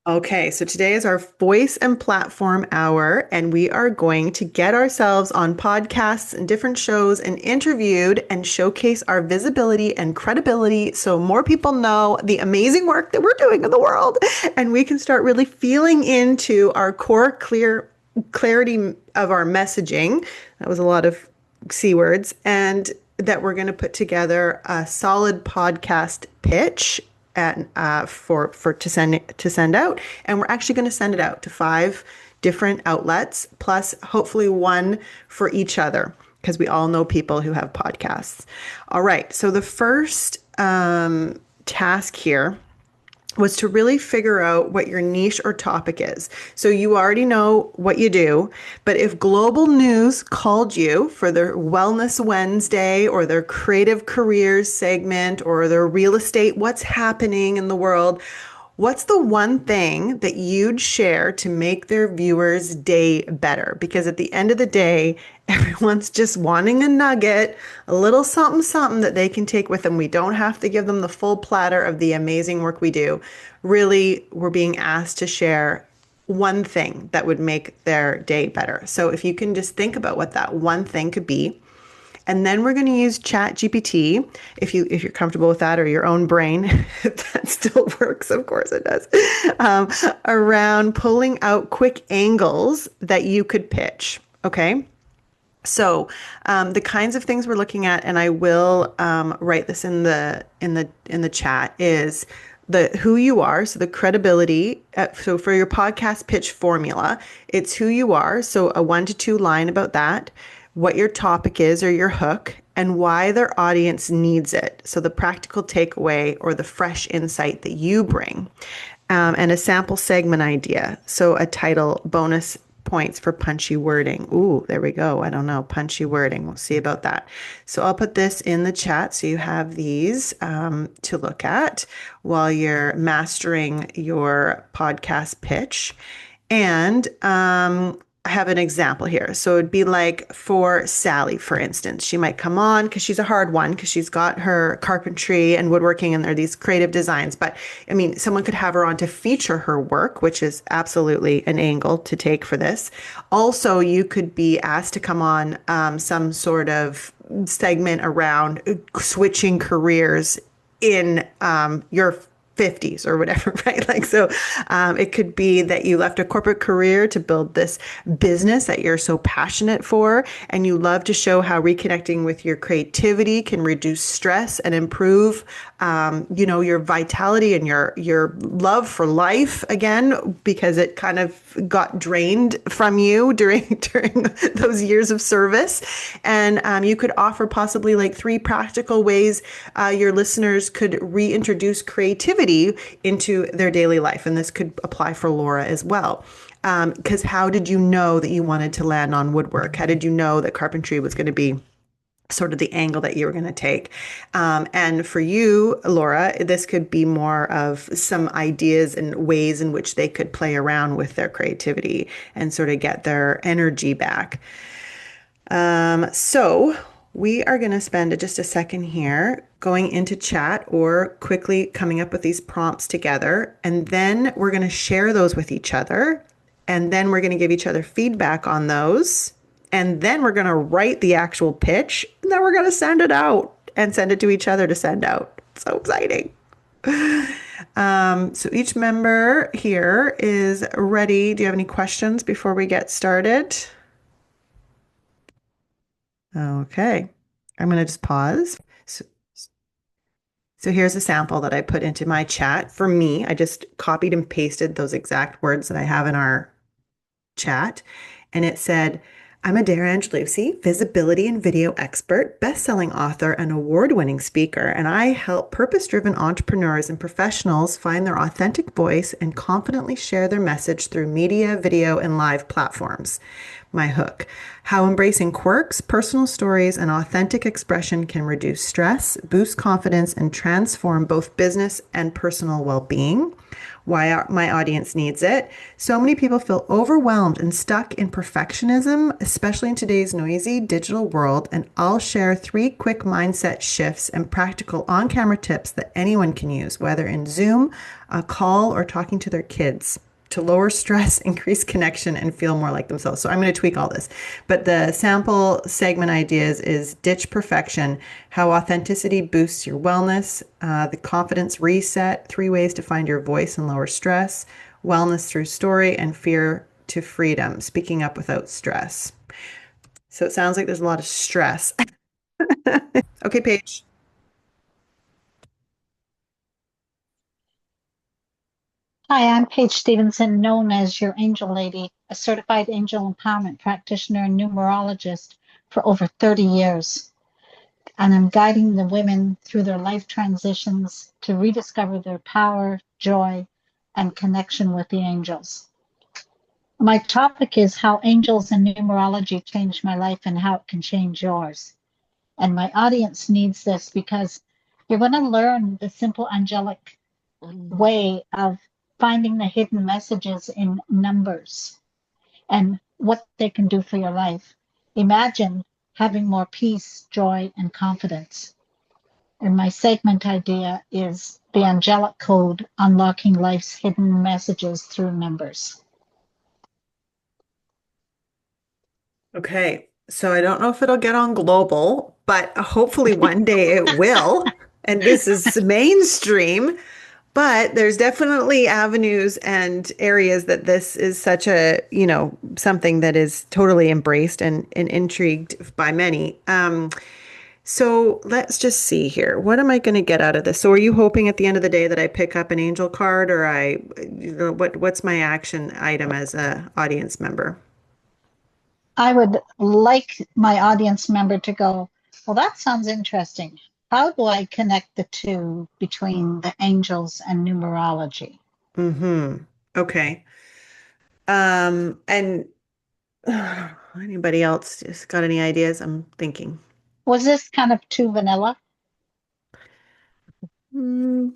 Okay, so today is our voice and platform hour, and we are going to get ourselves on podcasts and different shows and interviewed and showcase our visibility and credibility so more people know the amazing work that we're doing in the world, and we can start really feeling into our core clarity of our messaging. That was a lot of C words, and that we're going to put together a solid podcast pitch and for to send out, and we're actually going to send it out to 5 different outlets, plus hopefully one for each other, because we all know people who have podcasts. All right, so the first task here was to really figure out what your niche or topic is. So you already know what you do, but if global news called you for their Wellness Wednesday or their creative careers segment or their real estate, what's happening in the world, what's the one thing that you'd share to make their viewers' day better? Because at the end of the day, everyone's just wanting a nugget, a little something, something that they can take with them. We don't have to give them the full platter of the amazing work we do. Really, we're being asked to share one thing that would make their day better. So if you can just think about what that one thing could be, and then we're going to use Chat GPT if you're comfortable with that, or your own brain, if that still works. Of course it does. Around pulling out quick angles that you could pitch. Okay. So the kinds of things we're looking at, and I will write this in the chat, is the who you are, so the credibility. So for your podcast pitch formula, it's who you are, so a 1 to 2 line about that, what your topic is or your hook, and why their audience needs it. So the practical takeaway or the fresh insight that you bring, and a sample segment idea. So a title, bonus points for punchy wording. Ooh, there we go. I don't know. Punchy wording. We'll see about that. So I'll put this in the chat so you have these to look at while you're mastering your podcast pitch. And I have an example here. So it'd be like for Sally, for instance, she might come on because she's a hard one because she's got her carpentry and woodworking and there are these creative designs. But I mean, someone could have her on to feature her work, which is absolutely an angle to take for this. Also, you could be asked to come on some sort of segment around switching careers in your 50s or whatever, right? Like, so it could be that you left a corporate career to build this business that you're so passionate for, and you love to show how reconnecting with your creativity can reduce stress and improve, your vitality and your love for life again, because it kind of got drained from you during those years of service. And you could offer possibly like 3 practical ways your listeners could reintroduce creativity into their daily life. And this could apply for Laura as well. Because how did you know that you wanted to land on woodwork? How did you know that carpentry was going to be sort of the angle that you were going to take? And for you, Laura, this could be more of some ideas and ways in which they could play around with their creativity and sort of get their energy back. So we are going to spend just a second here going into chat or quickly coming up with these prompts together. And then we're going to share those with each other. And then we're going to give each other feedback on those. And then we're going to write the actual pitch. And then we're going to send it out and send it to each other to send out. So exciting. So each member here is ready. Do you have any questions before we get started? Okay, I'm going to just pause. So here's a sample that I put into my chat. For me, I just copied and pasted those exact words that I have in our chat. And it said, I'm Adair Angelucci, visibility and video expert, best-selling author, and award-winning speaker, and I help purpose-driven entrepreneurs and professionals find their authentic voice and confidently share their message through media, video, and live platforms. my hook. How embracing quirks, personal stories, and authentic expression can reduce stress, boost confidence, and transform both business and personal well being. Why my audience needs it. So many people feel overwhelmed and stuck in perfectionism, especially in today's noisy digital world. And I'll share 3 quick mindset shifts and practical on camera tips that anyone can use, whether in Zoom, a call, or talking to their kids to lower stress, increase connection, and feel more like themselves. So I'm going to tweak all this. But the sample segment ideas is ditch perfection, how authenticity boosts your wellness, the confidence reset, 3 ways to find your voice and lower stress, wellness through story, and fear to freedom, speaking up without stress. So it sounds like there's a lot of stress. Okay, Paige. Hi, I'm Paige Stevenson, known as your Angel Lady, a certified angel empowerment practitioner and numerologist for over 30 years. And I'm guiding the women through their life transitions to rediscover their power, joy, and connection with the angels. My topic is how angels and numerology changed my life and how it can change yours. And my audience needs this because you're going to learn the simple angelic way of finding the hidden messages in numbers and what they can do for your life. Imagine having more peace, joy, and confidence. And my segment idea is the angelic code, unlocking life's hidden messages through numbers. Okay. So I don't know if it'll get on global, but hopefully one day it will. And this is mainstream. But there's definitely avenues and areas that this is such a, something that is totally embraced and intrigued by many. So let's just see here. What am I going to get out of this? So are you hoping at the end of the day that I pick up an angel card or what's my action item as a audience member? I would like my audience member to go, well, that sounds interesting. How do I connect the two between the angels and numerology? Mm-hmm. Okay. And anybody else just got any ideas? I'm thinking. Was this kind of too vanilla? Mm,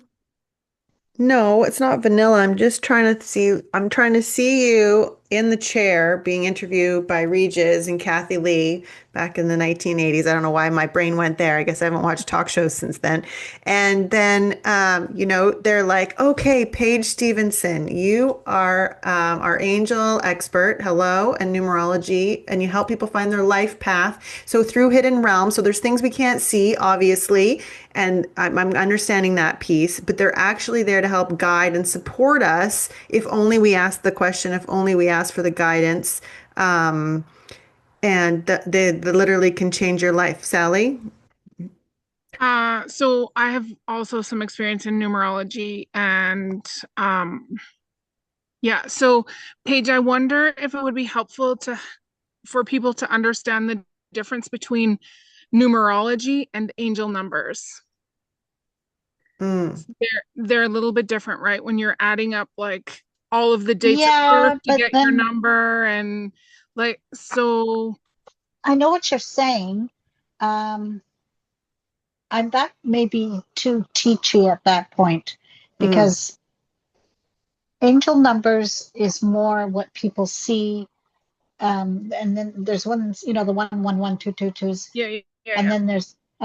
no, it's not vanilla. I'm trying to see you in the chair being interviewed by Regis and Kathy Lee back in the 1980s. I don't know why my brain went there. I guess I haven't watched talk shows since then. And then, they're like, okay, Paige Stevenson, you are our angel expert. Hello, and numerology, and you help people find their life path. So through hidden realms, so there's things we can't see, obviously, and I'm understanding that piece, but they're actually there to help guide and support us if only we ask the question, if only we ask for the guidance. And they literally can change your life. Sally? So I have also some experience in numerology and yeah, so Paige, I wonder if it would be helpful to for people to understand the difference between numerology and angel numbers. Mm. They're a little bit different, right? When you're adding up like all of the dates of birth, Yeah, you but get your then number and like so I know what you're saying. Um, and that may be too teachy at that point Mm. because angel numbers is more what people see. And then there's ones, the 111222s, yeah, yeah, and yeah.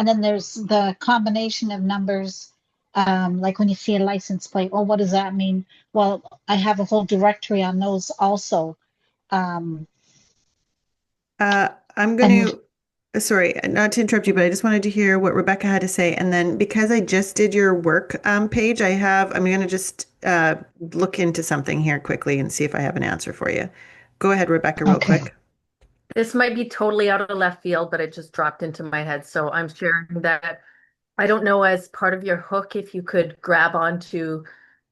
then there's the combination of numbers. Like when you see a license plate, oh, what does that mean? Well, I have a whole directory on those also. Um, I'm going and sorry, not to interrupt you, but I just wanted to hear what Rebecca had to say. And then because I just did your work page, I'm going to just look into something here quickly and see if I have an answer for you. Go ahead, Rebecca, real okay, quick. This might be totally out of left field, but it just dropped into my head. So I'm sharing that I don't know, as part of your hook, if you could grab onto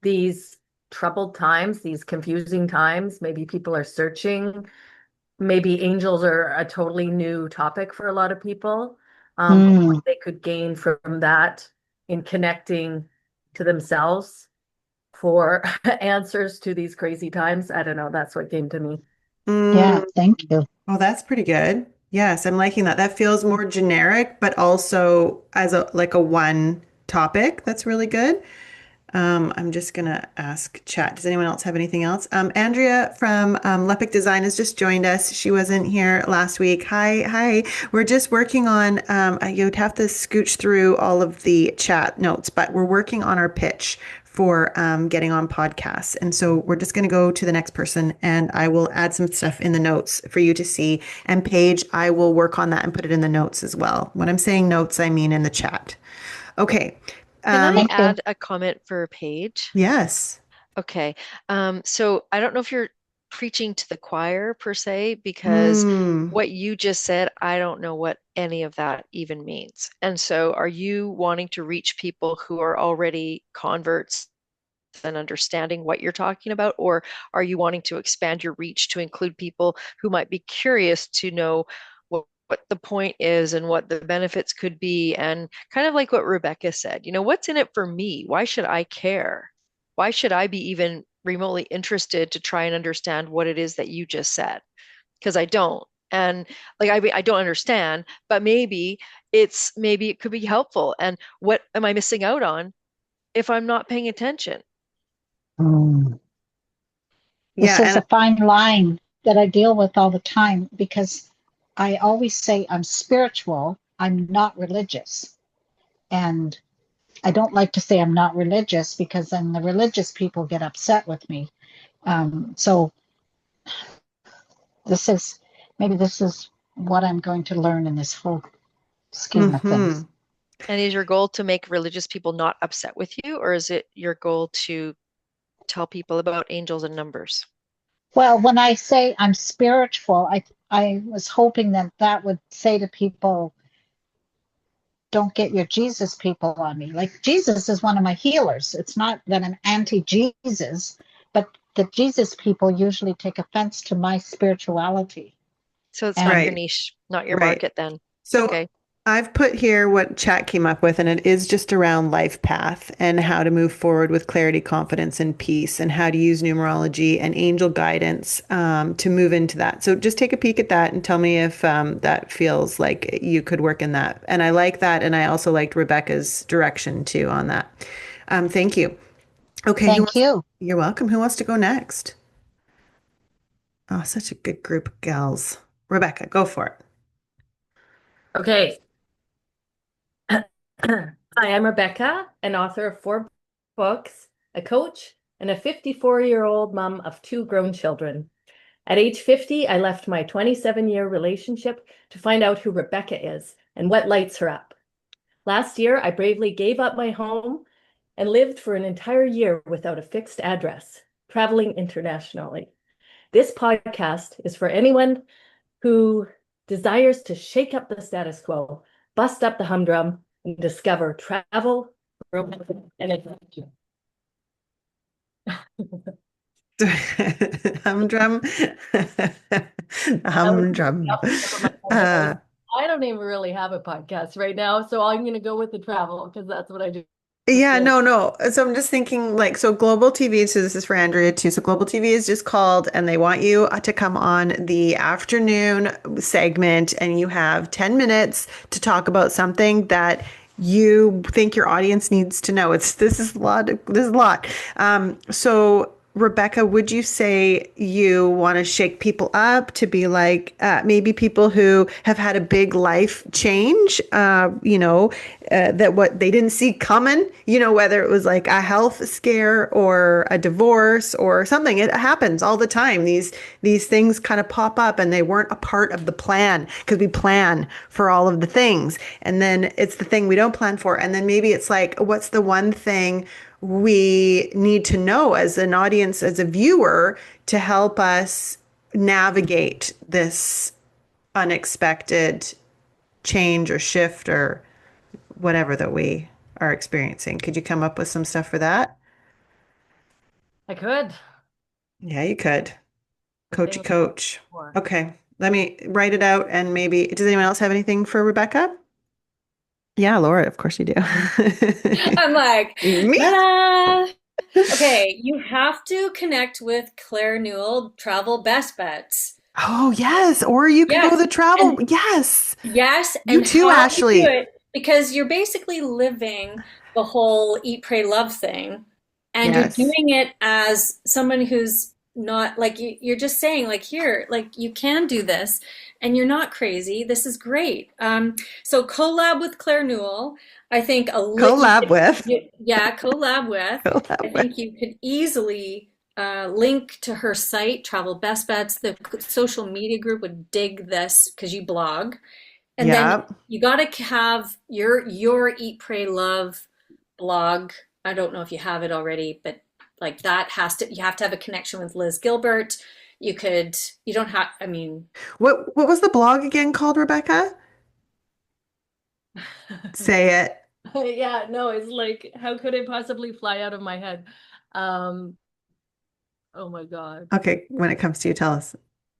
these troubled times, these confusing times. Maybe people are searching. Maybe angels are a totally new topic for a lot of people. But what mm, they could gain from that in connecting to themselves for answers to these crazy times. I don't know. That's what came to me. Mm, Yeah, thank you. oh, that's pretty good. Yes, I'm liking that. That feels more generic, but also as a like a one topic. That's really good. I'm just gonna ask chat. Does anyone else have anything else? Andrea from Lepic Design has just joined us. She wasn't here last week. Hi, hi. We're just working on. You'd have to scooch through all of the chat notes, but we're working on our pitch for getting on podcasts. And so we're just going to go to the next person, and I will add some stuff in the notes for you to see. And Paige, I will work on that and put it in the notes as well. When I'm saying notes, I mean in the chat. Okay. Can I Thank you. add a comment for Paige? Yes. Okay. So I don't know if you're preaching to the choir per se, because Mm. what you just said, I don't know what any of that even means. And so are you wanting to reach people who are already converts and understanding what you're talking about, or are you wanting to expand your reach to include people who might be curious to know what the point is and what the benefits could be? And kind of like what Rebecca said, what's in it for me? Why should I care? Why should I be even remotely interested to try and understand what it is that you just said? Because I don't. And like I don't understand, but maybe it could be helpful. And what am I missing out on if I'm not paying attention? Mm. This Yeah, is and a fine line that I deal with all the time because I always say I'm spiritual, I'm not religious. And I don't like to say I'm not religious because then the religious people get upset with me. So this is this is what I'm going to learn in this whole scheme of things. And is your goal to make religious people not upset with you, or is it your goal to tell people about angels and numbers? Well, when I say I'm spiritual, I was hoping that that would say to people, don't get your Jesus people on me. Like Jesus is one of my healers. It's not that I'm anti-Jesus, but the Jesus people usually take offense to my spirituality. So it's not your And right, niche, not your right. market then. It's So okay. I've put here what chat came up with, and it is just around life path and how to move forward with clarity, confidence, and peace, and how to use numerology and angel guidance to move into that. So just take a peek at that and tell me if that feels like you could work in that. And I like that, and I also liked Rebecca's direction too on that. Thank you. Okay, thank you. you're welcome. Who wants to go next? Oh, such a good group of gals. Rebecca, go for it. Okay. Hi, I'm Rebecca, an author of 4 books, a coach, and a 54-year-old mom of 2 grown children. At age 50, I left my 27-year relationship to find out who Rebecca is and what lights her up. Last year, I bravely gave up my home and lived for an entire year without a fixed address, traveling internationally. This podcast is for anyone who desires to shake up the status quo, bust up the humdrum, and discover travel, romance, and adventure. Humdrum. Humdrum. Uh, I don't even really have a podcast right now, so I'm going to go with the travel because that's what I do. yeah, no, no. So I'm just thinking like, so Global TV, so this is for Andrea too. So Global TV is just called, and they want you to come on the afternoon segment, and you have 10 minutes to talk about something that you think your audience needs to know. This is a lot. This is a lot. So Rebecca, would you say you want to shake people up to be like maybe people who have had a big life change, that what they didn't see coming, whether it was like a health scare or a divorce or something. It happens all the time. These things kind of pop up and they weren't a part of the plan because we plan for all of the things. And then it's the thing we don't plan for. And then maybe it's like, what's the one thing we need to know as an audience, as a viewer, to help us navigate this unexpected change or shift or whatever that we are experiencing. Could you come up with some stuff for that? I could. Yeah, you could. They Coachy would coach. more. Okay, let me write it out and maybe, does anyone else have anything for Rebecca? Yeah, Laura, of course you do. I'm like, Me? ta-da! Okay, you have to connect with Claire Newell, Travel Best Bets. Oh, yes. Or you could go Yes, the travel. and Yes. yes, You and too, how to do Ashley. it because you're basically living the whole eat, pray, love thing, and you're Yes. doing it as someone who's not like you're just saying like here, like you can do this, and you're not crazy. This is great. So collab with Claire Newell. I think you Collab could, with. yeah, collab with. I Collab with. think you could easily link to her site, Travel Best Bets. The social media group would dig this because you blog. And then Yeah. you got to have your Eat, Pray, Love blog. I don't know if you have it already, but like that you have to have a connection with Liz Gilbert. You don't have, I mean, What was the blog again called, Rebecca? Say it. Yeah, no, it's like, how could it possibly fly out of my head? Um, oh my God. Okay, when it comes to you, tell us.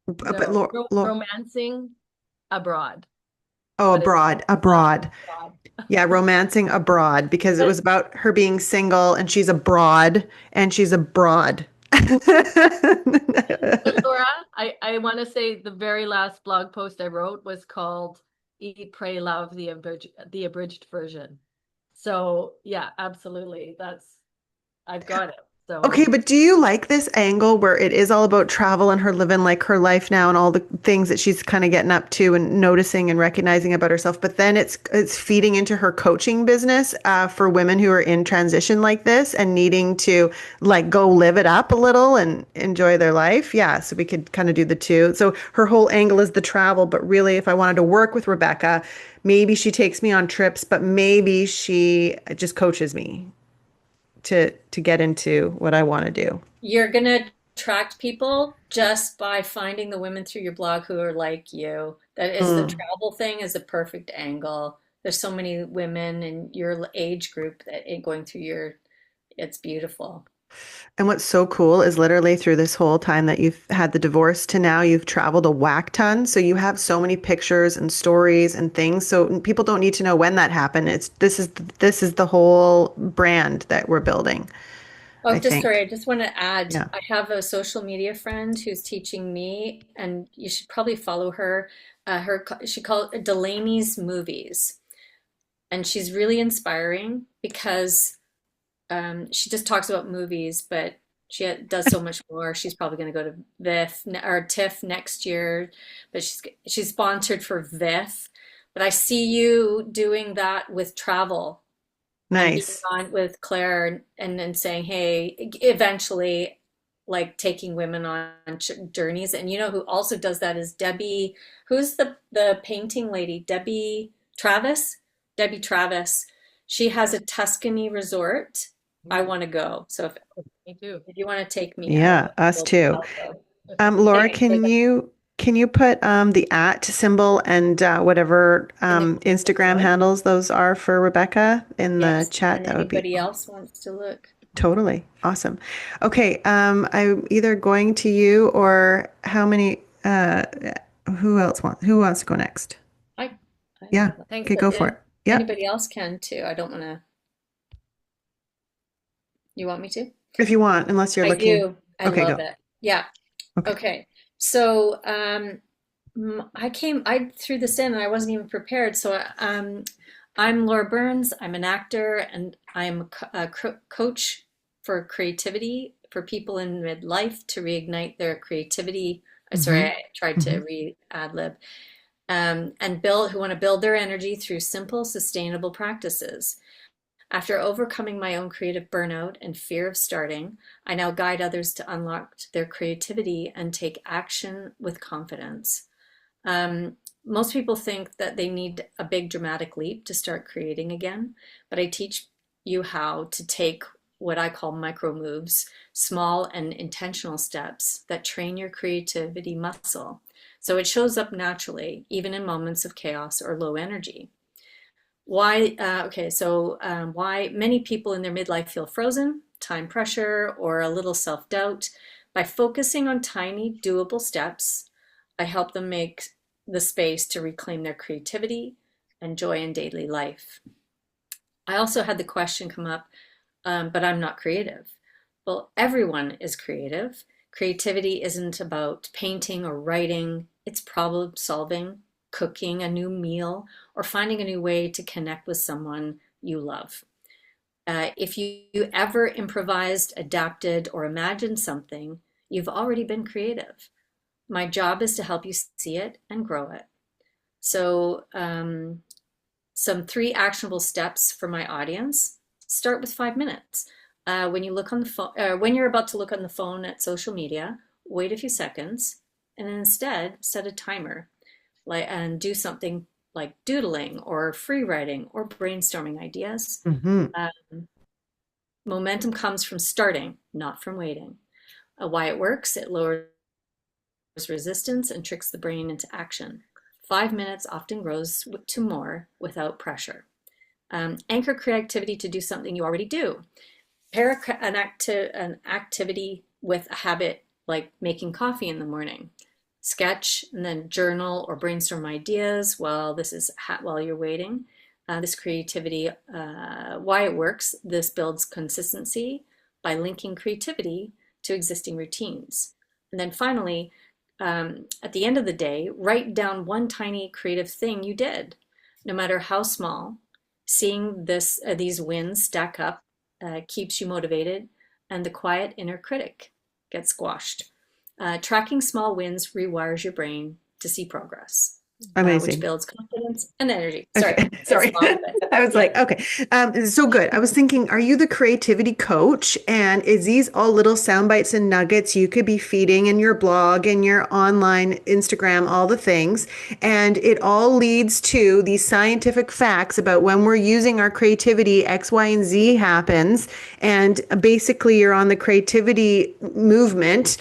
But No, romancing abroad, oh, but it's abroad, not abroad. abroad. Yeah, romancing abroad because it was But about her being single and she's abroad and she's abroad. But Laura, I want to say the very last blog post I wrote was called Eat, Pray, Love, the abridged version. So yeah, absolutely. I've got it. Okay, So but do you like this angle where it is all about travel and her living like her life now and all the things that she's kind of getting up to and noticing and recognizing about herself, but then it's feeding into her coaching business for women who are in transition like this and needing to like go live it up a little and enjoy their life. Yeah, so we could kind of do the two. So her whole angle is the travel, but really if I wanted to work with Rebecca, maybe she takes me on trips, but maybe she just coaches me to get into what I want to do. you're gonna attract people just by finding the women through your blog who are like you. That is the Mm. travel thing is a perfect angle. There's so many women in your age group that going through it's beautiful. And what's so cool is literally through this whole time that you've had the divorce to now, you've traveled a whack ton. So you have so many pictures and stories and things. So people don't need to know when that happened. This is the whole brand that we're building, Oh, I just sorry, think. I just want to add, Yeah. I have a social media friend who's teaching me, and you should probably follow her. She called it Delaney's Movies, and she's really inspiring because she just talks about movies, but does so much more. She's probably going to go to TIFF next year, but she's sponsored for VIF. But I see you doing that with travel and being Nice. on with Claire and then saying, hey, eventually, like taking women on journeys. And you know who also does that is Debbie, who's the painting lady, Travis? Debbie Travis. She has a Tuscany resort. I want to go. So me too. if you want to take me, Yeah, us too. I'll go. Laura, Anyway, so can you put the at symbol and whatever in the Instagram below, handles those are for Rebecca in the yes. chat? And That would be anybody else wants to look. totally awesome. Okay, I'm either going to you or how many who wants to go next? I, Yeah, Thanks, okay, go for and it. Yep. anybody else can too. I don't want to. You want me to? If you want, unless you're I looking. do. I Okay, love go. it. Yeah. Okay. Okay. So I threw this in and I wasn't even prepared. So I'm Laura Burns. I'm an actor and I'm a coach for creativity for people in midlife to reignite their creativity. Sorry, Hmm. I tried to Hmm. ad lib. And who want to build their energy through simple, sustainable practices. After overcoming my own creative burnout and fear of starting, I now guide others to unlock their creativity and take action with confidence. Most people think that they need a big dramatic leap to start creating again, but I teach you how to take what I call micro moves, small and intentional steps that train your creativity muscle. So it shows up naturally, even in moments of chaos or low energy. Why many people in their midlife feel frozen, time pressure, or a little self doubt. By focusing on tiny, doable steps, I help them make the space to reclaim their creativity and joy in daily life. I also had the question come up, but I'm not creative. Well, everyone is creative. Creativity isn't about painting or writing, it's problem solving, cooking a new meal, or finding a new way to connect with someone you love. If you ever improvised, adapted, or imagined something, you've already been creative. My job is to help you see it and grow it. So, some 3 actionable steps for my audience. Start with 5 minutes. When you look on the phone, when you're about to look on the phone at social media, wait a few seconds, and then instead set a timer, and do something like doodling or free writing or brainstorming ideas. Mm-hmm. Momentum comes from starting, not from waiting. Why it works: it lowers resistance and tricks the brain into action. 5 minutes often grows to more without pressure. Anchor creativity to do something you already do. Pair an activity with a habit like making coffee in the morning. Sketch and then journal or brainstorm ideas while you're waiting. This creativity, why it works: this builds consistency by linking creativity to existing routines. And then finally, at the end of the day, write down one tiny creative thing you did, no matter how small. Seeing these wins stack up keeps you motivated, and the quiet inner critic gets squashed. Tracking small wins rewires your brain to see progress, which Amazing. builds confidence and energy. Okay. Sorry. Sorry. I was like, okay. So good. I was thinking, are you the creativity coach? And is these all little sound bites and nuggets you could be feeding in your blog and your online Instagram, all the things? And it all leads to these scientific facts about when we're using our creativity, X, Y, and Z happens. And basically, you're on the creativity movement.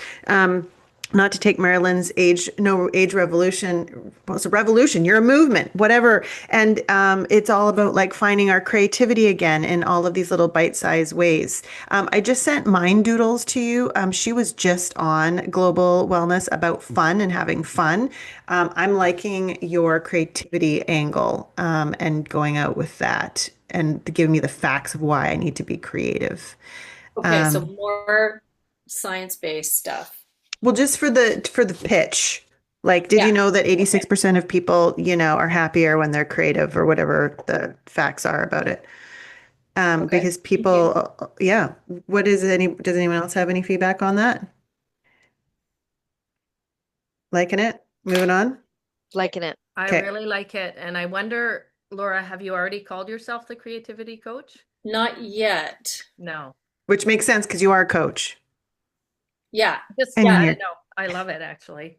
Not to take Marilyn's age revolution. Well, it's a revolution. You're a movement, whatever. And it's all about like finding our creativity again in all of these little bite-sized ways. I just sent Mind Doodles to you. She was just on Global Wellness about fun and having fun. I'm liking your creativity angle and going out with that and giving me the facts of why I need to be creative. Okay, so more science-based stuff. Well, just for the pitch, like, did you know that 86% of people, are happier when they're creative or whatever the facts are about it? Because people, yeah. Does anyone else have any feedback on that? Liking it? Moving on? Liking it. I Okay. really like it. And I wonder, Laura, have you already called yourself the creativity coach? Not yet. No. Which makes sense because you are a coach. Yeah. And I you're don't know. I love it actually.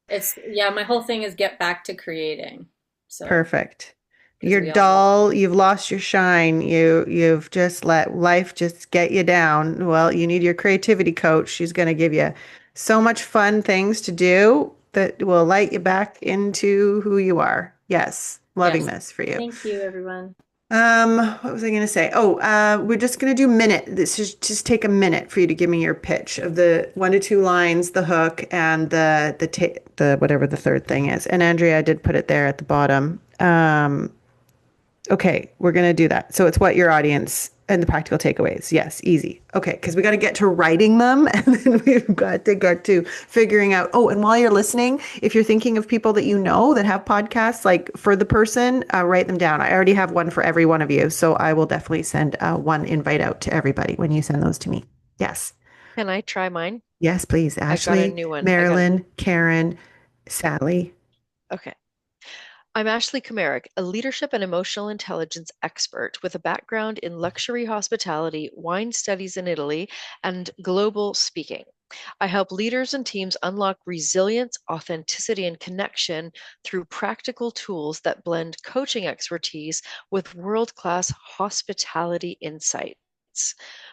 My whole thing is get back to creating. So perfect. 'cause You're we all- dull, you've lost your shine, you've just let life just get you down. Well, you need your creativity coach. She's going to give you so much fun things to do that will light you back into who you are. Yes, loving Yes. this for you. Thank you, everyone. What was I going to say? Oh, we're just going to do minute. This is just take a minute for you to give me your pitch of the 1 to 2 lines, the hook, and the whatever the third thing is. And Andrea, I did put it there at the bottom. Okay, we're going to do that. So it's what your audience and the practical takeaways. Yes, easy. Okay, because we got to get to writing them and then we've got to get to figuring out. Oh, and while you're listening, if you're thinking of people that you know that have podcasts, like for the person, write them down. I already have one for every one of you. So I will definitely send one invite out to everybody when you send those to me. Yes. Can I try mine? Yes, please. I've got a Ashley, new one. Marilyn, Karen, Sally. Okay. I'm Ashley Kamerick, a leadership and emotional intelligence expert with a background in luxury hospitality, wine studies in Italy, and global speaking. I help leaders and teams unlock resilience, authenticity, and connection through practical tools that blend coaching expertise with world-class hospitality insights.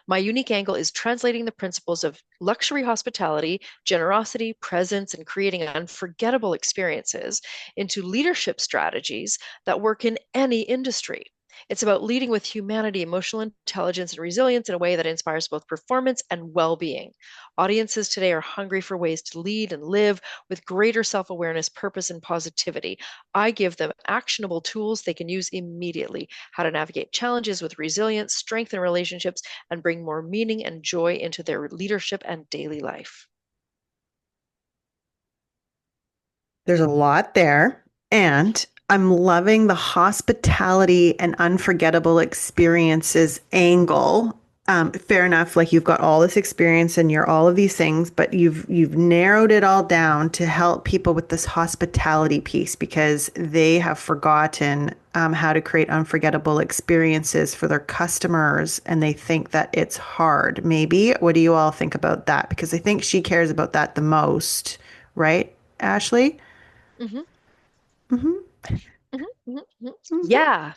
My unique angle is translating the principles of luxury hospitality, generosity, presence, and creating unforgettable experiences into leadership strategies that work in any industry. It's about leading with humanity, emotional intelligence, and resilience in a way that inspires both performance and well-being. Audiences today are hungry for ways to lead and live with greater self-awareness, purpose, and positivity. I give them actionable tools they can use immediately, how to navigate challenges with resilience, strengthen relationships, and bring more meaning and joy into their leadership and daily life. There's a lot there. And I'm loving the hospitality and unforgettable experiences angle. Fair enough, like you've got all this experience and you're all of these things, but you've narrowed it all down to help people with this hospitality piece because they have forgotten how to create unforgettable experiences for their customers and they think that it's hard. Maybe. What do you all think about that? Because I think she cares about that the most, right, Ashley? Mm-hmm, Hmm. mm-hmm, mm-hmm, mm-hmm. Hmm. Yeah.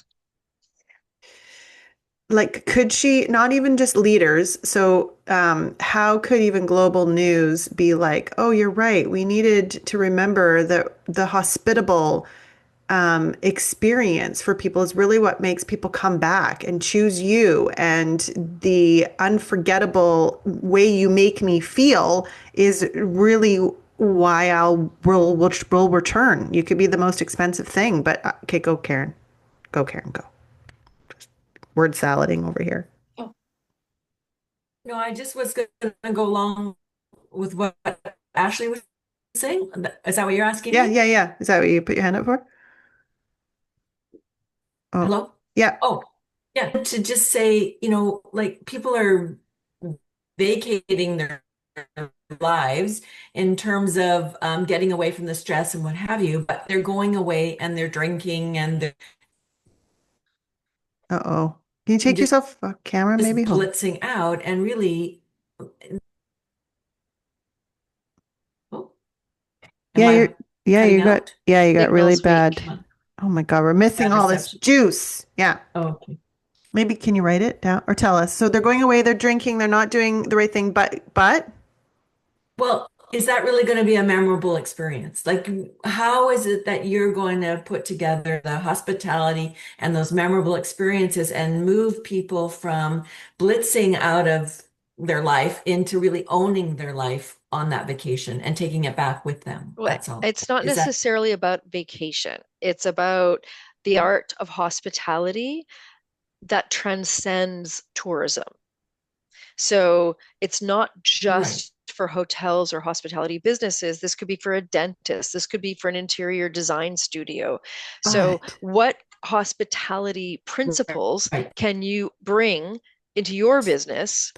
Like, could she not even just leaders? So, how could even global news be like, oh, you're right. We needed to remember that the hospitable experience for people is really what makes people come back and choose you. And the unforgettable way you make me feel is really why will return. You could be the most expensive thing, but okay, go Karen, go Karen, go. Word salading over here. Oh, no, I just was going to go along with what Ashley was saying. Is that what you're asking Yeah, me? yeah, yeah. Is that what you put your hand up for? Oh, Hello? yeah. Oh, yeah. To just say, like people are vacating their lives in terms of getting away from the stress and what have you, but they're going away and they're drinking and they're Uh-oh. Can you take just yourself a camera, maybe? Hold on. blitzing out and really, oh, am Yeah, I cutting out? you got really Signal's weak. bad. Oh my God, we're missing Bad all this reception. juice. Yeah. Oh, okay. Maybe can you write it down or tell us? So they're going away, they're drinking, they're not doing the right thing, but Well, is that really going to be a memorable experience? Like, how is it that you're going to put together the hospitality and those memorable experiences and move people from blitzing out of their life into really owning their life on that vacation and taking it back with them? Well, That's all. it's not Is that necessarily about vacation. It's about the art of hospitality that transcends tourism. So it's not right? just for hotels or hospitality businesses. This could be for a dentist. This could be for an interior design studio. So, but what hospitality principles Right. can you bring into your business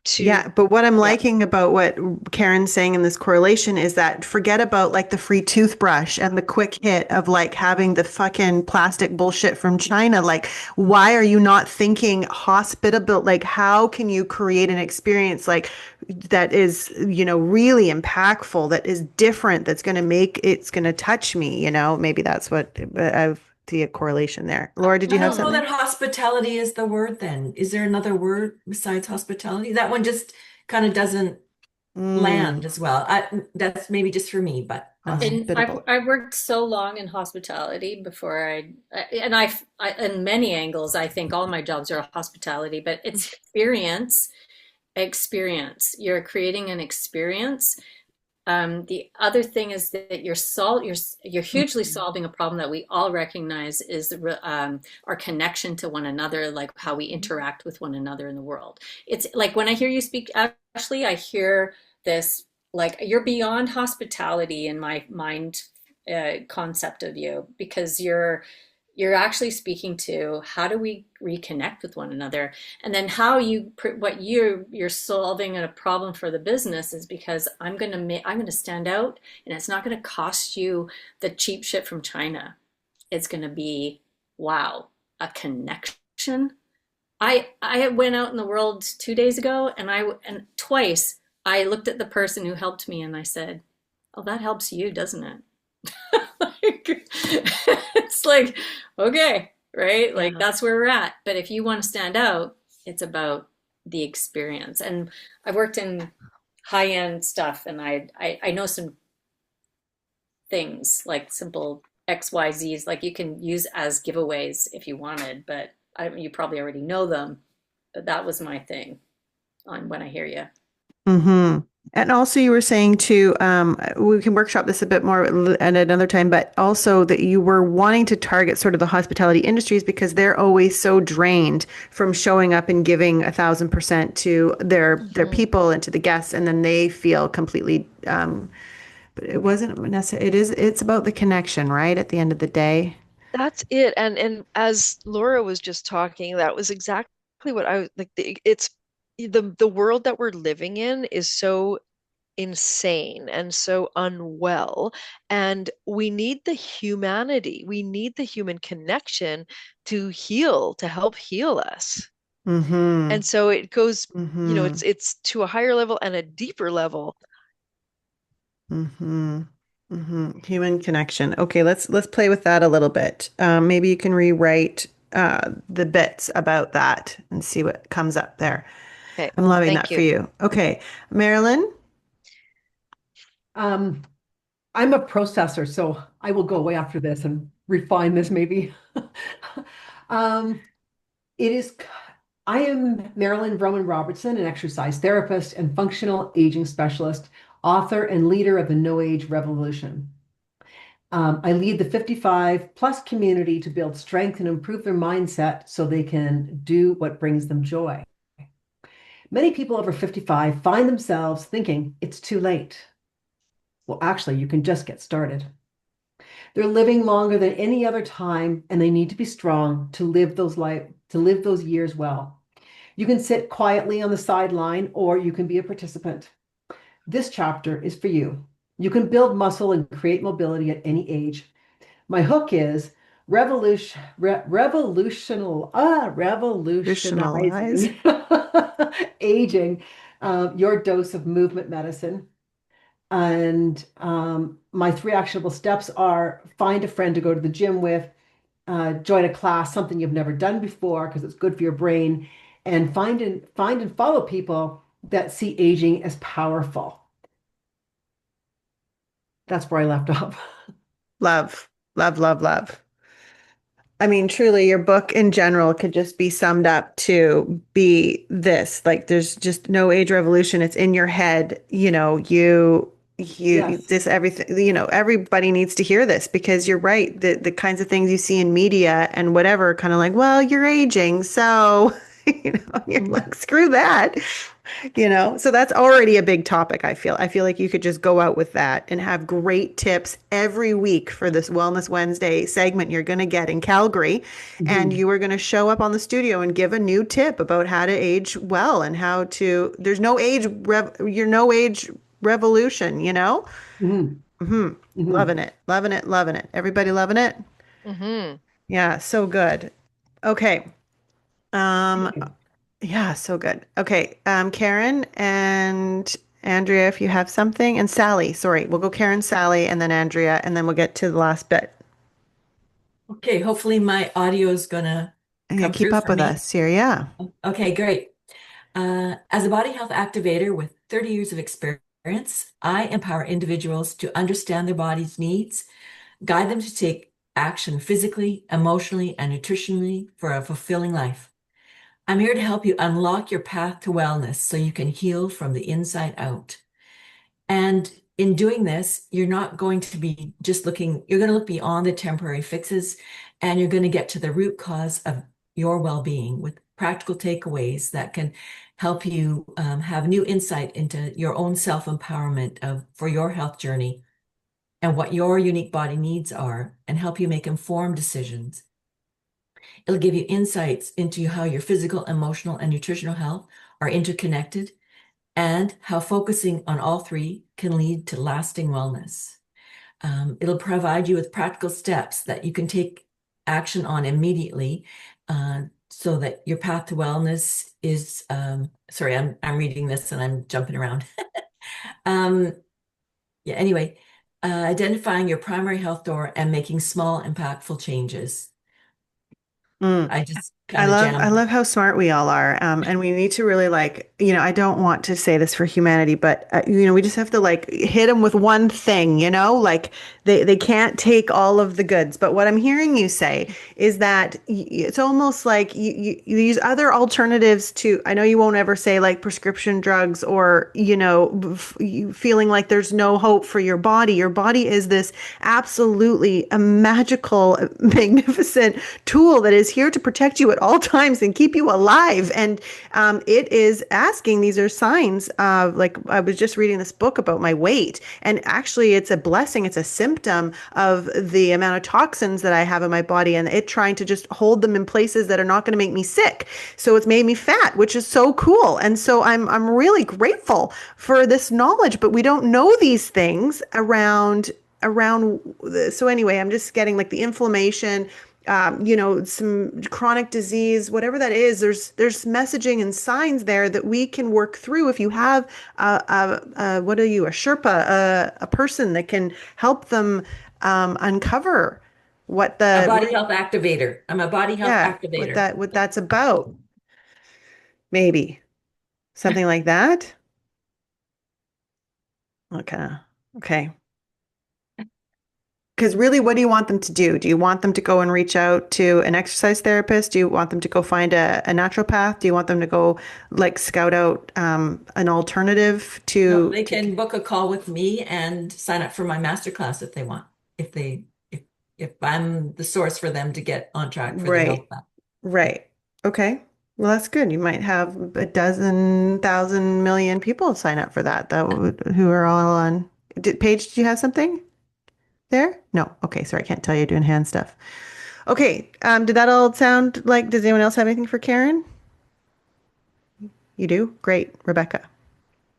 to, yeah, but what I'm yeah, liking about what Karen's saying in this correlation is that forget about like the free toothbrush and the quick hit of like having the fucking plastic bullshit from China. Like, why are you not thinking hospitable? Like, how can you create an experience like that is, really impactful, that is different, that's going to make it's going to touch me, Maybe that's what I've see a correlation there. Laura, did I you have don't know something? that hospitality is the word then. Is there another word besides hospitality? That one just kind of doesn't Mm, land as well. That's maybe just for me, but And I've hospitable. I've worked so long in hospitality before and in many angles I think all my jobs are hospitality, but it's experience. You're creating an experience. The other thing is that you're hugely solving a problem that we all recognize is our connection to one another, like how we interact with one another in the world. It's like when I hear you speak, Ashley, I hear this like you're beyond hospitality in my mind concept of you because you're actually speaking to how do we reconnect with one another, and then how what you're solving a problem for the business is because I'm going to stand out, and it's not going to cost you the cheap shit from China. It's going to be wow, a connection. I went out in the world 2 days ago, and twice I looked at the person who helped me and I said, oh, that helps you, doesn't it? Like, it's like, okay, right? Like yeah. that's where we're at. But if you want to stand out, it's about the experience. And I've worked in high end stuff, and I know some things like simple XYZs. Like you can use as giveaways if you wanted, but you probably already know them. But that was my thing on When I Hear You. Mm-hmm. And also, you were saying too, we can workshop this a bit more at another time, but also that you were wanting to target sort of the hospitality industries because they're always so drained from showing up and giving 1,000% to their people and to the guests, and then they feel completely. But it wasn't necessarily. It's about the connection, right? At the end of the day. That's it. And as Laura was just talking, that was exactly what I was like. It's the world that we're living in is so insane and so unwell. And we need the humanity, we need the human connection to heal, to help heal us. Mm-hmm. And so it goes, Mm-hmm. it's to a higher level and a deeper level. Mm-hmm. Mm-hmm. Human connection. Okay, let's play with that a little bit. Maybe you can rewrite the bits about that and see what comes up there. Okay, I'm loving thank that for you. you. Okay, Marilyn. Um, I'm a processor, so I will go away after this and refine this maybe. Um, it is, I am Marilyn Vroman Robertson, an exercise therapist and functional aging specialist, author and leader of the No Age Revolution. I lead the 55 plus community to build strength and improve their mindset so they can do what brings them joy. Many people over 55 find themselves thinking it's too late. Well, actually, you can just get started. They're living longer than any other time, and they need to be strong to live those years well. You can sit quietly on the sideline, or you can be a participant. This chapter is for you. You can build muscle and create mobility at any age. My hook is Visualize. revolutionizing aging, your dose of movement medicine. And my 3 actionable steps are: find a friend to go to the gym with, join a class, something you've never done before because it's good for your brain, and find and follow people that see aging as powerful. That's where I left off. Love, love, love, love. I mean, truly, your book in general could just be summed up to be this. Like, there's just no age revolution. It's in your head. Yes. This everything, everybody needs to hear this because you're right. The kinds of things you see in media and whatever, kind of like, well, you're aging. So, you're like, screw that. So that's already a big topic. I feel like you could just go out with that and have great tips every week for this Wellness Wednesday segment you're going to get in Calgary. And Mhm. you are going to show up on the studio and give a new tip about how to age well and how to, there's no age, you're no age revolution. Mhm. Hmm. Mhm. Loving it, loving it, loving it. Everybody loving it? Hmm. Yeah, so good. Okay. Um, Thank you. yeah, so good. Okay, Karen and Andrea, if you have something, and Sally. Sorry, we'll go Karen, Sally, and then Andrea, and then we'll get to the last bit. Okay, hopefully my audio is gonna Yeah, come keep through up for with me. us here. Yeah. Okay, great. As a body health activator with 30 years of experience, I empower individuals to understand their body's needs, guide them to take action physically, emotionally, and nutritionally for a fulfilling life. I'm here to help you unlock your path to wellness so you can heal from the inside out. And in doing this, you're not going to be just looking, you're going to look beyond the temporary fixes and you're going to get to the root cause of your well-being with practical takeaways that can help you have new insight into your own self-empowerment for your health journey and what your unique body needs are and help you make informed decisions. It'll give you insights into how your physical, emotional, and nutritional health are interconnected and how focusing on all three can lead to lasting wellness. It'll provide you with practical steps that you can take action on immediately so that your path to wellness is, sorry, I'm reading this and I'm jumping around. um, yeah, anyway, identifying your primary health door and making small, impactful changes. Mm. I just kind of I jam. love how smart we all are. And we need to really like, I don't want to say this for humanity, but we just have to like hit them with one thing, like they can't take all of the goods. But what I'm hearing you say is that it's almost like you use other alternatives to, I know you won't ever say like prescription drugs or, you feeling like there's no hope for your body. Your body is this absolutely a magical, magnificent tool that is here to protect you at all times and keep you alive. And it is asking, these are signs of, like, I was just reading this book about my weight, and actually, it's a blessing. It's a symptom of the amount of toxins that I have in my body and it trying to just hold them in places that are not going to make me sick. So it's made me fat, which is so cool. And so I'm really grateful for this knowledge, but we don't know these things around. So anyway, I'm just getting like the inflammation, some chronic disease, whatever that is. There's messaging and signs there that we can work through if you have what are you, a Sherpa, a person that can help them uncover what A the body health activator. I'm a body health yeah, activator. what that's about. Maybe something like that. Okay. Okay. Because really, what do you want them to do? Do you want them to go and reach out to an exercise therapist? Do you want them to go find a naturopath? Do you want them to go like scout out an alternative No, to they to can book a call with me and sign up for my masterclass if they want. If they if I'm the source for them to get on track for their health right, plan. right. Okay. Well, that's good. You might have a dozen, thousand, million people sign up for who are all on. Paige, did you have something there? No. Okay. Sorry, I can't tell you doing hand stuff. Okay. Did that all sound like? Does anyone else have anything for Karen? You do? Great, Rebecca.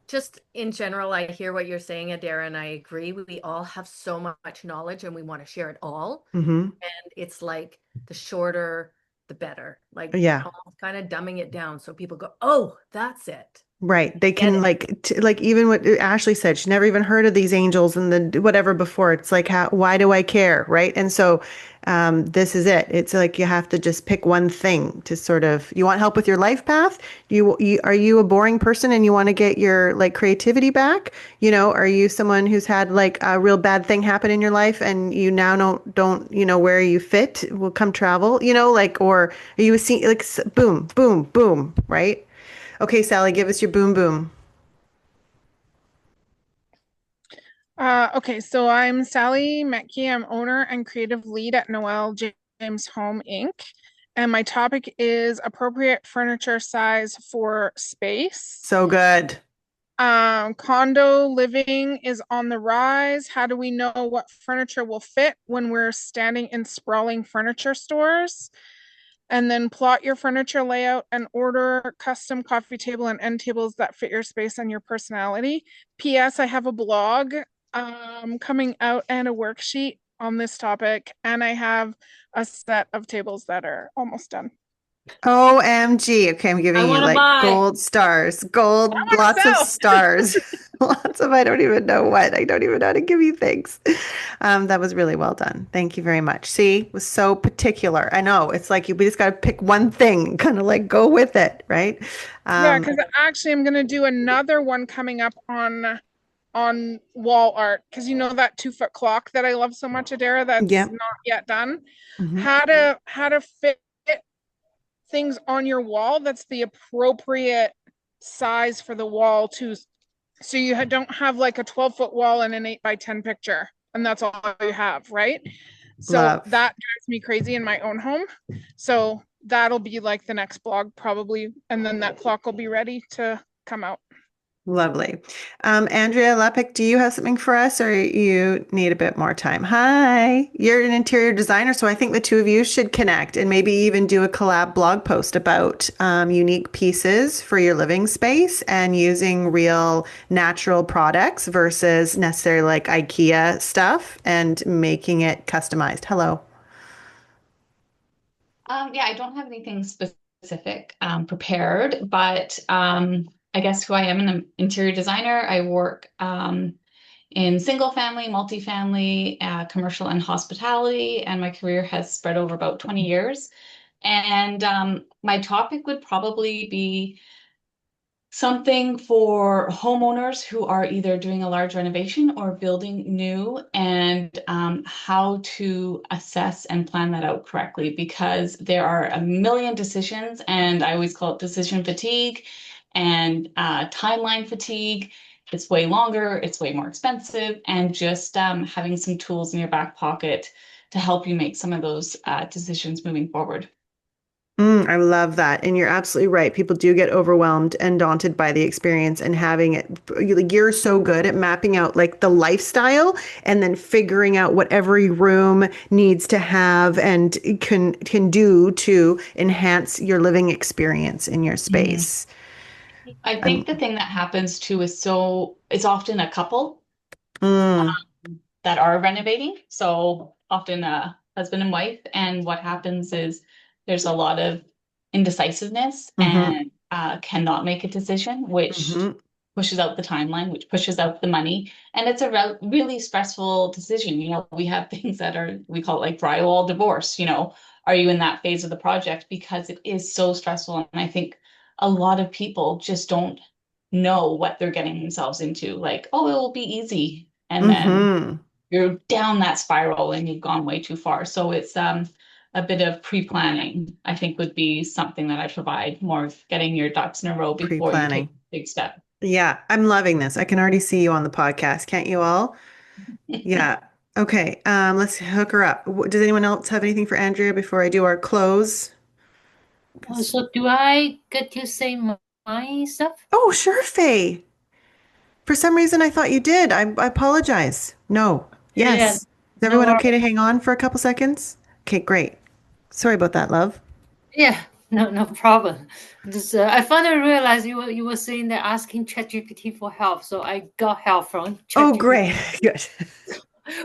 Just in general, I hear what you're saying, Adara, and I agree. We all have so much knowledge and we want to share it all. Mm-hmm. And it's like the shorter, the better. Like Yeah, almost kind of dumbing it down so people go, oh, that's it. right. They Get can it. like even what Ashley said, she never even heard of these angels and the whatever before. It's like, why do I care? Right. And so this is it. It's like you have to just pick one thing to sort of, you want help with your life path? Are you a boring person and you want to get your like creativity back? Are you someone who's had like a real bad thing happen in your life and you now don't, where you fit will come travel, like, or are you like boom, boom, boom, right? Okay, Sally, give us your boom boom. Okay, so I'm Sally Metke. I'm owner and creative lead at Noel James Home Inc. And my topic is appropriate furniture size for space. So good. Condo living is on the rise. How do we know what furniture will fit when we're standing in sprawling furniture stores? And then plot your furniture layout and order custom coffee table and end tables that fit your space and your personality. P.S. I have a blog coming out and a worksheet on this topic, and I have a set of tables that are almost done. OMG. Okay, I'm I giving you want to like buy. gold stars, I gold, want to lots of sell. stars, lots of I don't even know what. I don't even know how to give you things. That was really well done. Thank you very much. See, it was so particular. I know it's like we just got to pick one thing, kind of like go with it, right? Yeah, Um, because actually I'm gonna do another one coming up on wall art because you know that 2 foot clock that I love so much, Adara, that's yeah. not yet done. Hmm. How to fit things on your wall that's the appropriate size for the wall to, so you don't have like a 12-foot wall and an 8 by 10 picture and that's all you have, right? So Love. that drives me crazy in my own home. So that'll be like the next blog probably, and then that clock will be ready to come out. Lovely. Andrea Lepic, do you have something for us or you need a bit more time? Hi, you're an interior designer, so I think the two of you should connect and maybe even do a collab blog post about unique pieces for your living space and using real natural products versus necessarily like IKEA stuff and making it customized. Hello. Yeah, I don't have anything specific prepared, but I guess who I am, an interior designer. I work in single family, multifamily, commercial, and hospitality, and my career has spread over about 20 years. And my topic would probably be something for homeowners who are either doing a large renovation or building new, and how to assess and plan that out correctly, because there are a million decisions, and I always call it decision fatigue and timeline fatigue. It's way longer, it's way more expensive, and just having some tools in your back pocket to help you make some of those decisions moving forward. I love that. And you're absolutely right. People do get overwhelmed and daunted by the experience and having it. Like, you're so good at mapping out like the lifestyle and then figuring out what every room needs to have and can do to enhance your living experience in your space. I Um, think the thing that happens too is it's often a couple mm, that are renovating. So often a husband and wife. And what happens is there's a lot of indecisiveness hmm and cannot make a decision, which hmm pushes out the timeline, which pushes out the money. And it's a really stressful decision. We have things that we call it like drywall divorce. Are you in that phase of the project? Because it is so stressful. And I think a lot of people just don't know what they're getting themselves into. Like, oh, it will be easy. And then hmm you're down that spiral and you've gone way too far. So it's a bit of pre-planning, I think, would be something that I provide, more of getting your ducks in a row before you take Pre-planning. a big step. Yeah, I'm loving this. I can already see you on the podcast. Can't you all? Yeah. Okay. Let's hook her up. Does anyone else have anything for Andrea before I do our close? So do I get to say my stuff? Oh, sure, Faye. For some reason, I thought you did. I apologize. No. Yeah, Yes. Is no everyone okay worry. to hang on for a couple seconds? Okay, great. Sorry about that, love. Yeah, no problem. I finally realized you were saying that asking ChatGPT for help, so I got help from Oh, ChatGPT. great. Good.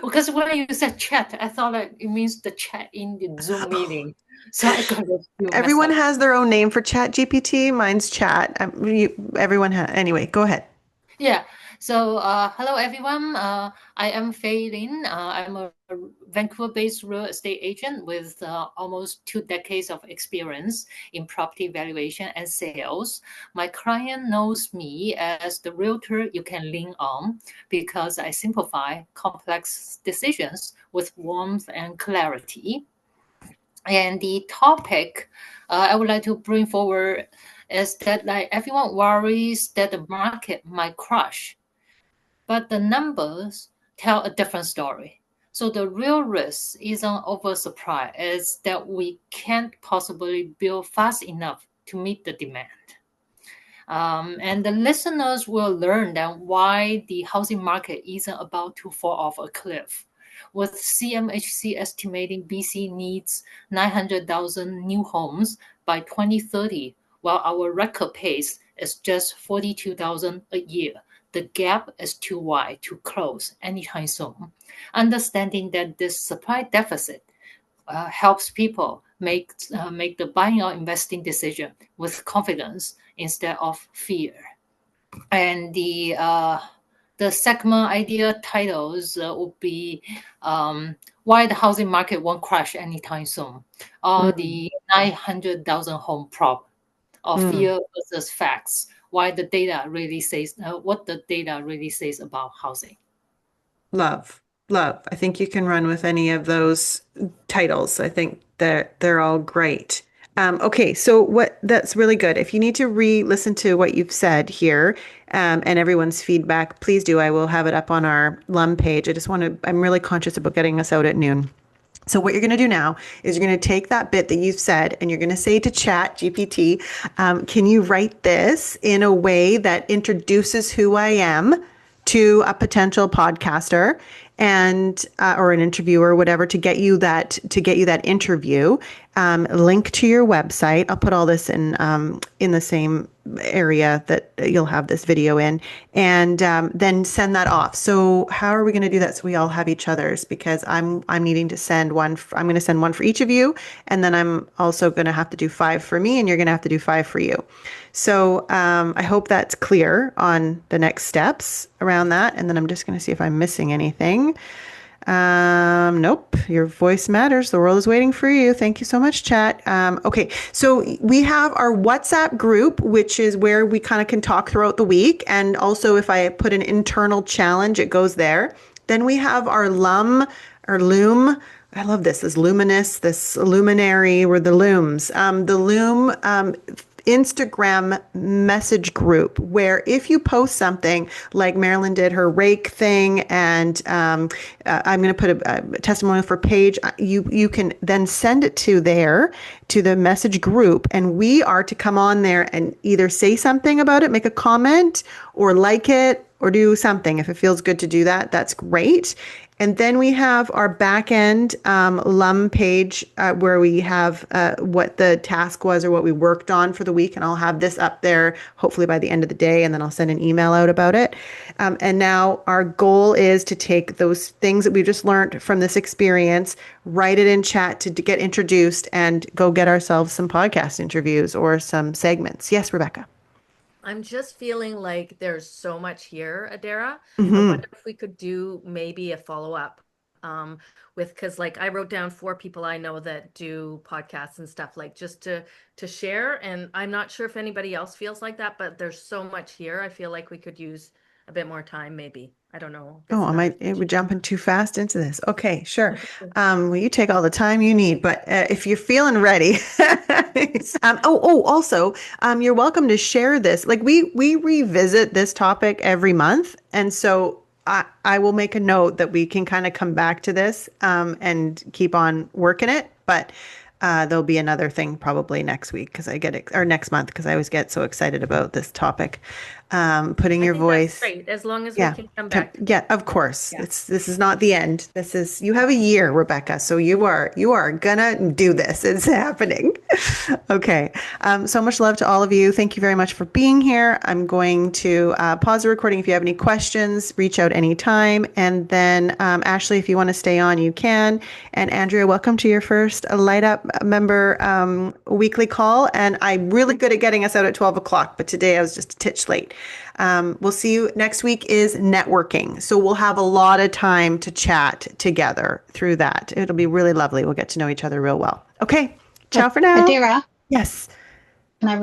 Because when you said chat, I thought that it means the chat in the Zoom meeting. So I got it messed Everyone up. has their own name for Chat GPT. Mine's Chat. Everyone has. Anyway, go ahead. Yeah. So, hello everyone. I am Fei Lin. I'm a Vancouver-based real estate agent with almost 2 decades of experience in property valuation and sales. My client knows me as the realtor you can lean on because I simplify complex decisions with warmth and clarity. And the topic I would like to bring forward is that like everyone worries that the market might crash, but the numbers tell a different story. So the real risk isn't oversupply, it's that we can't possibly build fast enough to meet the demand. And the listeners will learn that why the housing market isn't about to fall off a cliff. With CMHC estimating BC needs 900,000 new homes by 2030, while our record pace is just 42,000 a year, the gap is too wide to close anytime soon. Understanding that this supply deficit helps people make the buying or investing decision with confidence instead of fear. And the segment idea titles would be why the housing market won't crash anytime soon, or Mm, the 900,000 home problem, or mm. fear versus facts. Why the data really says what the data really says about housing. Love, love. I think you can run with any of those titles. I think that they're all great. Okay, so what that's really good. If you need to re-listen to what you've said here, and everyone's feedback, please do. I will have it up on our LUM page. I'm really conscious about getting us out at noon. So what you're going to do now is you're going to take that bit that you've said and you're going to say to Chat GPT, can you write this in a way that introduces who I am to a potential podcaster and or an interviewer or whatever to get you that interview. Link to your website. I'll put all this in the same area that you'll have this video in, and then send that off. So how are we going to do that so we all have each other's? Because I'm needing to send one. I'm going to send one for each of you, and then I'm also going to have to do 5 for me, and you're going to have to do 5 for you. So I hope that's clear on the next steps around that. And then I'm just going to see if I'm missing anything. Nope. Your voice matters. The world is waiting for you. Thank you so much, chat. Okay. So we have our WhatsApp group, which is where we kind of can talk throughout the week. And also if I put an internal challenge, it goes there. Then we have our Loom. I love this luminous, this luminary, or the looms. The Loom Instagram message group where if you post something like Marilyn did her rake thing, and I'm going to put a testimonial for Paige, you can then send it to the message group, and we are to come on there and either say something about it, make a comment, or like it, or do something. If it feels good to do that, that's great. And then we have our back end LUM page where we have what the task was or what we worked on for the week. And I'll have this up there hopefully by the end of the day, and then I'll send an email out about it. And now our goal is to take those things that we just learned from this experience, write it in chat to get introduced, and go get ourselves some podcast interviews or some segments. Yes, Rebecca. I'm just feeling like there's so much here, Adara. I Mm-hmm. wonder if we could do maybe a follow-up because like I wrote down 4 people I know that do podcasts and stuff, like just to share. And I'm not sure if anybody else feels like that, but there's so much here. I feel like we could use a bit more time, maybe. I don't know. Oh, we're jumping too fast into this. Okay, sure. Well, you take all the time you need, but if you're feeling ready, also, you're welcome to share this. Like we revisit this topic every month, and so I will make a note that we can kind of come back to this and keep on working it. But there'll be another thing probably next week or next month because I always get so excited about this topic. Putting your voice. That's great, as long as we can come back. Yeah, of course. Yeah. This is not the end. You have a year, Rebecca. So you are gonna do this. It's happening. Okay. So much love to all of you. Thank you very much for being here. I'm going to pause the recording. If you have any questions, reach out anytime. And then Ashley, if you want to stay on, you can. And Andrea, welcome to your first Light Up member weekly call. And I'm really good at getting us out at 12 o'clock, but today I was just a titch late. We'll see you next week is networking. So we'll have a lot of time to chat together through that. It'll be really lovely. We'll get to know each other real well. Okay. Ciao for now. Adira. Yes. Can I